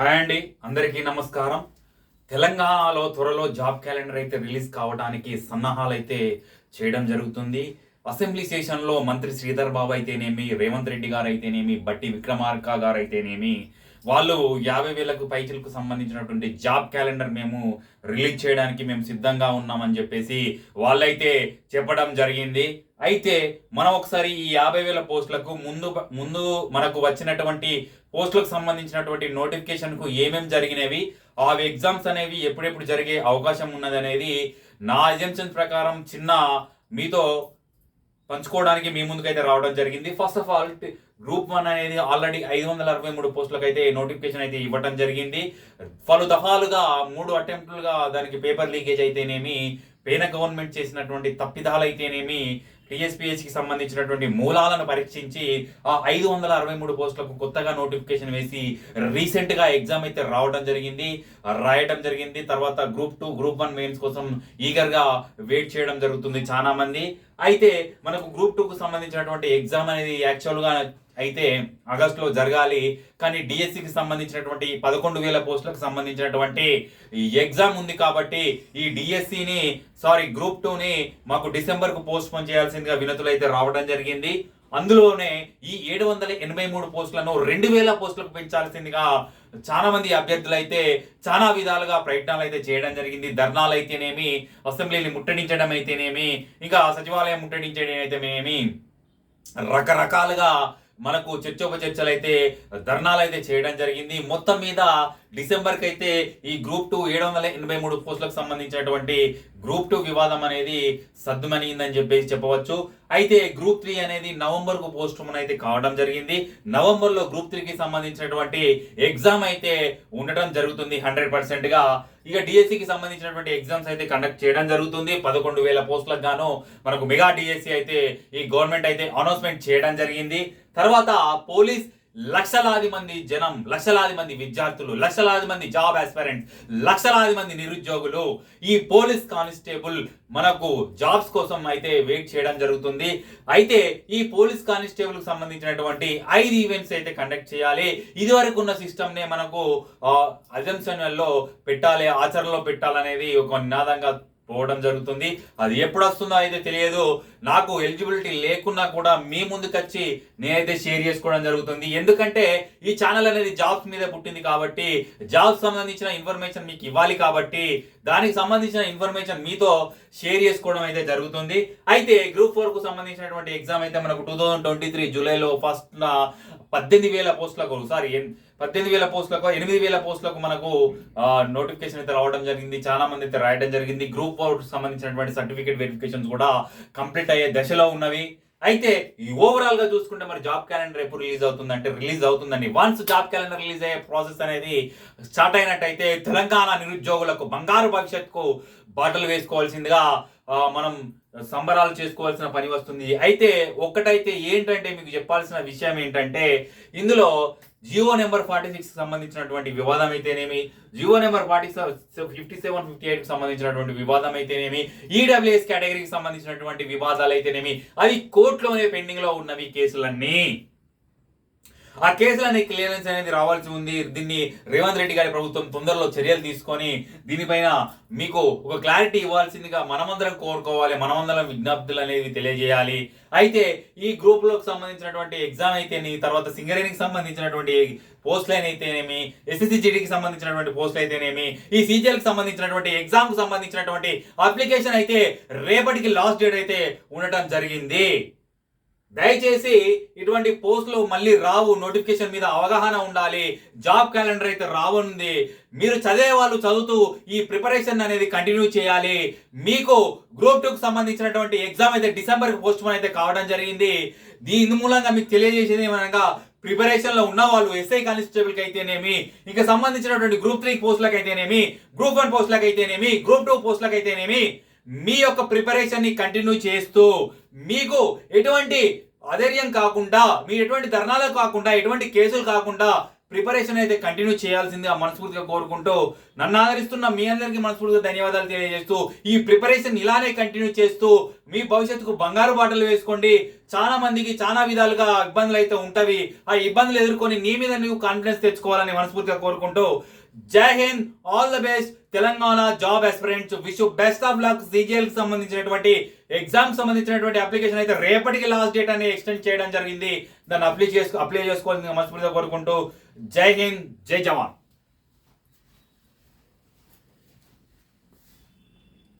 Hi అండి, అందరికీ నమస్కారం. తెలంగాణలో త్వరలో జాబ్ క్యాలెండర్ అయితే రిలీజ్ కావడానికి సన్నాహాలు అయితే చేయడం జరుగుతుంది. అసెంబ్లీ సెషన్లో మంత్రి శ్రీధర్ బాబు అయితేనేమి, రేవంత్ రెడ్డి గారు అయితేనేమి, బట్టి విక్రమార్క గారు అయితేనేమి, వాళ్ళు 50,000కు పైచలకు సంబంధించినటువంటి జాబ్ క్యాలెండర్ మేము రిలీజ్ చేయడానికి మేము సిద్ధంగా ఉన్నామని చెప్పేసి వాళ్ళైతే చెప్పడం జరిగింది. అయితే మనం ఒకసారి ఈ 50,000 పోస్టులకు ముందు మనకు వచ్చినటువంటి పోస్టులకు సంబంధించినటువంటి నోటిఫికేషన్కు ఏమేమి జరిగినవి, ఆ ఎగ్జామ్స్ అనేవి ఎప్పుడెప్పుడు జరిగే అవకాశం ఉన్నది అనేది నా అజంప్షన్స్ ప్రకారం చిన్న మీతో పంచుకోవడానికి మీ ముందుకైతే రావడం జరిగింది. ఫస్ట్ ఆఫ్ ఆల్ గ్రూప్ 1 అనేది ఆల్రెడీ 563 పోస్టులకు అయితే నోటిఫికేషన్ అయితే ఇవ్వడం జరిగింది. పలు దఫాలుగా 3 అటెంప్ట్లుగా దానికి పేపర్ లీకేజ్ అయితేనేమి, పేన గవర్నమెంట్ చేసినటువంటి తప్పిదాలు అయితేనేమి, టీఎస్పీఎస్సికి సంబంధించినటువంటి మూలాలను పరీక్షించి ఆ 563 పోస్టులకు కొత్తగా నోటిఫికేషన్ వేసి రీసెంట్గా ఎగ్జామ్ అయితే రాయడం జరిగింది. తర్వాత గ్రూప్ 2, గ్రూప్ 1 మెయిన్స్ కోసం ఈగర్గా వెయిట్ చేయడం జరుగుతుంది చాలా మంది. అయితే మనకు గ్రూప్ 2కు సంబంధించినటువంటి ఎగ్జామ్ అనేది యాక్చువల్గా అయితే ఆగస్టులో జరగాలి. కానీ డిఎస్సికి సంబంధించినటువంటి 11,000 పోస్టులకు సంబంధించినటువంటి ఎగ్జామ్ ఉంది కాబట్టి ఈ గ్రూప్ 2ని మాకు డిసెంబర్కు పోస్ట్ పోన్ చేయాల్సిందిగా వినతులు అయితే రావడం జరిగింది. అందులోనే ఈ 783 పోస్టులను 2,000 పోస్టులకు పెంచాల్సిందిగా చాలా మంది అభ్యర్థులు అయితే చాలా విధాలుగా ప్రయత్నాలు అయితే చేయడం జరిగింది. ధర్నాలు అయితేనేమి, అసెంబ్లీని ముట్టడించడం అయితేనేమి, ఇంకా సచివాలయం ముట్టడించడం అయితేనేమి, రకరకాలుగా మనకు చర్చోపచర్చలు అయితే ధర్నాలు అయితే చేయడం జరిగింది. మొత్తం మీద డిసెంబర్కి అయితే ఈ గ్రూప్ 2 783 పోస్టులకు సంబంధించినటువంటి గ్రూప్ 2 వివాదం అనేది సద్దుమణిందని చెప్పేసి చెప్పవచ్చు. అయితే గ్రూప్ 3 అనేది నవంబర్కు పోస్ట్ పోన్ అయితే కావడం జరిగింది. నవంబర్లో గ్రూప్ 3కి సంబంధించినటువంటి ఎగ్జామ్ అయితే ఉండటం జరుగుతుంది 100%గా. ఇక డిఎస్సికి సంబంధించినటువంటి ఎగ్జామ్స్ అయితే కండక్ట్ చేయడం జరుగుతుంది. 11,000 పోస్టులకు గాను మనకు మెగా డిఎస్సి అయితే ఈ గవర్నమెంట్ అయితే అనౌన్స్మెంట్ చేయడం జరిగింది. తర్వాత పోలీస్ లక్షలాది మంది జనం, లక్షలాది మంది విద్యార్థులు, లక్షలాది మంది జాబ్ ఆస్పిరెంట్స్, లక్షలాది మంది నిరుద్యోగులు ఈ పోలీస్ కానిస్టేబుల్ మనకు జాబ్స్ కోసం అయితే వెయిట్ చేయడం జరుగుతుంది. అయితే ఈ పోలీస్ కానిస్టేబుల్ కి సంబంధించినటువంటి 5 ఈవెంట్స్ అయితే కండక్ట్ చేయాలి. ఇదివరకు ఉన్న సిస్టమ్ నే మనకు అజంప్షన్లో పెట్టాలి, ఆచరణలో పెట్టాలనేది ఒక నినాదంగా పోవడం జరుగుతుంది. అది ఎప్పుడు వస్తుందో అయితే తెలియదు. నాకు ఎలిజిబిలిటీ లేకున్నా కూడా మీ ముందుకొచ్చి నేనైతే షేర్ చేసుకోవడం జరుగుతుంది. ఎందుకంటే ఈ ఛానల్ అనేది జాబ్స్ మీద పుట్టింది కాబట్టి, జాబ్స్ సంబంధించిన ఇన్ఫర్మేషన్ మీకు ఇవ్వాలి కాబట్టి, దానికి సంబంధించిన ఇన్ఫర్మేషన్ మీతో షేర్ చేసుకోవడం అయితే జరుగుతుంది. అయితే గ్రూప్ 4కు సంబంధించినటువంటి ఎగ్జామ్ అయితే మనకు 2023 జూలైలో ఫస్ట్ 18,000 పోస్టులకు 8,000 పోస్టులకు మనకు నోటిఫికేషన్ అయితే రావడం జరిగింది. చాలా మంది అయితే రాయడం జరిగింది. గ్రూప్ 4 సంబంధించినటువంటి సర్టిఫికేట్ వెరిఫికేషన్స్ కూడా కంప్లీట్ అయ్యే దశలో ఉన్నవి. అయితే ఈ ఓవరాల్ గా చూసుకుంటే మరి జాబ్ క్యాలెండర్ ఎప్పుడు రిలీజ్ అవుతుందండి. వన్స్ జాబ్ క్యాలెండర్ రిలీజ్ అయ్యే ప్రాసెస్ అనేది స్టార్ట్ అయినట్టయితే తెలంగాణ నిరుద్యోగులకు బంగారు భవిష్యత్తుకు బాటలు వేసుకోవాల్సిందిగా మనం సంబరాలు చేసుకోవాల్సిన పని వస్తుంది. అయితే ఒక్కటైతే ఏంటంటే మీకు చెప్పాల్సిన విషయం ఏంటంటే, ఇందులో జియో నెంబర్ 46 సంబంధించినటువంటి వివాదం అయితేనేమి, జియో నెంబర్ 57, 58 సంబంధించినటువంటి వివాదం అయితేనేమి, ఈడబ్ల్యూఎస్ కేటగిరీకి సంబంధించినటువంటి వివాదాలు అయితేనేమి, అవి కోర్టులోనే పెండింగ్ లో ఉన్నవి కేసులన్నీ. ఆ కేసులన్నీ క్లియరెన్స్ అనేది రావాల్సి ఉంది. దీన్ని రేవంత్ రెడ్డి గారి ప్రభుత్వం తొందరలో చర్యలు తీసుకొని దీనిపైన మీకు ఒక క్లారిటీ ఇవ్వాల్సిందిగా మనమందరం కోరుకోవాలి, మనమందరం విజ్ఞప్తులు అనేవి తెలియజేయాలి. అయితే ఈ గ్రూప్లోకి సంబంధించినటువంటి ఎగ్జామ్ అయితేనే, తర్వాత సింగరేణికి సంబంధించినటువంటి పోస్టులు అయితేనేమి, ఎస్ఎస్సిజిడికి సంబంధించినటువంటి పోస్టులు అయితేనేమి, ఈ సీజీఎల్కి సంబంధించినటువంటి ఎగ్జామ్కి సంబంధించినటువంటి అప్లికేషన్ అయితే రేపటికి లాస్ట్ డేట్ అయితే ఉండటం జరిగింది. దయచేసి ఇటువంటి పోస్టులు మళ్ళీ రావు. నోటిఫికేషన్ మీద అవగాహన ఉండాలి. జాబ్ క్యాలెండర్ అయితే రానుంది. మీరు చదివే వాళ్ళు చదువుతూ ఈ ప్రిపరేషన్ అనేది కంటిన్యూ చేయాలి. మీకు గ్రూప్ 2కు సంబంధించినటువంటి ఎగ్జామ్ అయితే డిసెంబర్కి పోస్ట్ పోన్ అయితే కావడం జరిగింది. దీని మూలంగా మీకు తెలియజేసేది ఏమనగా, ప్రిపరేషన్ లో ఉన్న వాళ్ళు ఎస్ఐ కానిస్టేబుల్ కి అయితేనేమి, ఇంకా సంబంధించినటువంటి గ్రూప్ 3 పోస్టులకు అయితేనేమి, గ్రూప్ 1 పోస్టులకు అయితేనేమి, గ్రూప్ 2 పోస్టులకు అయితేనేమి, మీ యొక్క ప్రిపరేషన్ ని కంటిన్యూ చేస్తూ మీకు ఎటువంటి అధైర్యం కాకుండా, మీరు ఎటువంటి ధర్నాలు కాకుండా, ఎటువంటి కేసులు కాకుండా ప్రిపరేషన్ అయితే కంటిన్యూ చేయాల్సిందిగా మనస్ఫూర్తిగా కోరుకుంటూ నన్ను ఆదరిస్తున్న మీ అందరికీ మనస్ఫూర్తిగా ధన్యవాదాలు తెలియజేస్తూ ఈ ప్రిపరేషన్ ఇలానే కంటిన్యూ చేస్తూ మీ భవిష్యత్తుకు బంగారు బాటలు వేసుకోండి. చాలా మందికి చాలా విధాలుగా ఇబ్బందులు అయితే ఉంటవి. ఆ ఇబ్బందులు ఎదుర్కొని నీ మీద నీవు కాన్ఫిడెన్స్ తెచ్చుకోవాలని మనస్ఫూర్తిగా కోరుకుంటూ జై Hind, all the best Telangana job aspirants, wish best of luck. CGL కి సంబంధించినటువంటి ఎగ్జామ్ సంబంధించినటువంటి అప్లికేషన్ అయితే రేపటికి లాస్ట్ డేట్ అని ఎక్స్టెండ్ చేయడం జరిగింది. దాన్ని అప్లై చేసుకోవాలని మనస్ఫూర్తిగా కోరుకుంటూ జై హింద్, జై జవాన్.